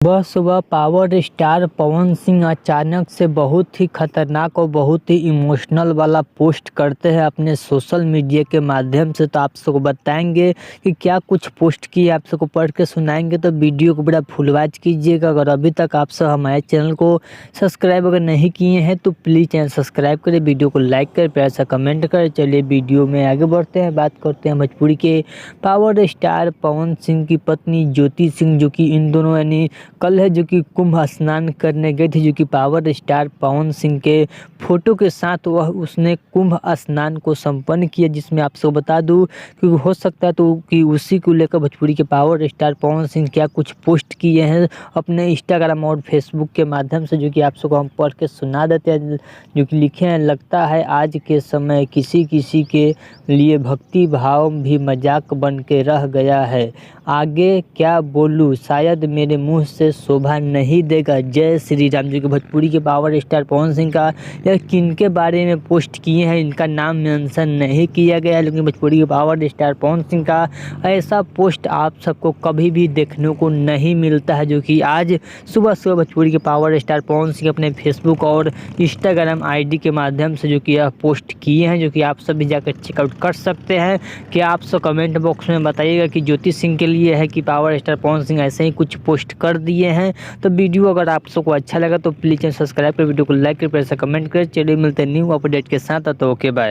सुबह सुबह power star Pawan Singh अचानक से बहुत ही खतरनाक और बहुत ही इमोशनल वाला पोस्ट करते हैं अपने सोशल मीडिया के माध्यम से। तो आप सबको बताएंगे कि क्या कुछ पोस्ट किए, आप सबको पढ़ के सुनाएंगे। तो वीडियो को बड़ा फुल वॉच कीजिएगा। अगर अभी तक आप सब हमारे चैनल को सब्सक्राइब अगर नहीं किए हैं तो प्लीज़ चैनल सब्सक्राइब करें, वीडियो को लाइक करें, प्यार सा कमेंट करें। चलिए वीडियो में आगे बढ़ते हैं, बात करते हैं भोजपुरी के पावर स्टार पवन सिंह की पत्नी ज्योति सिंह, जो कि इन दोनों यानी कल है जो कि कुंभ स्नान करने गई थी, जो कि पावर स्टार पवन सिंह के फोटो के साथ वह उसने कुंभ स्नान को संपन्न किया। जिसमें आप सबको बता दूं कि हो सकता है तो कि उसी को लेकर भोजपुरी के पावर स्टार पवन सिंह क्या कुछ पोस्ट किए हैं अपने इंस्टाग्राम और फेसबुक के माध्यम से, जो कि आप सबको हम पढ़ के सुना देते हैं। जो कि लिखे हैं, लगता है आज के समय किसी किसी के लिए भक्ति भाव भी मजाक बन के रह गया है। आगे क्या बोलूं, शायद मेरे मुंह से शोभा नहीं देगा। जय श्री राम। जो कि भोजपुरी के पावर स्टार पवन सिंह का यह किनके बारे में पोस्ट किए हैं, इनका नाम मेंशन नहीं किया गया है, लेकिन भोजपुरी के पावर स्टार पवन सिंह का ऐसा पोस्ट आप सबको कभी भी देखने को नहीं मिलता है। जो कि आज सुबह सुबह भोजपुरी के पावर स्टार पवन सिंह अपने फेसबुक और इंस्टाग्राम आईडी के माध्यम से जो कि यह पोस्ट किए हैं, जो कि आप सब भी जाकर चेकआउट कर सकते हैं। कि आप सब कमेंट बॉक्स में बताइएगा कि ज्योति सिंह के लिए है कि पावर स्टार पवन सिंह ऐसे ही कुछ पोस्ट कर दिए हैं। तो वीडियो अगर आप सबको अच्छा लगा तो प्लीज़ सब्सक्राइब कर, वीडियो को लाइक कर, प्यार से कमेंट करें। चलिए मिलते हैं न्यू अपडेट के साथ। तो ओके बाय।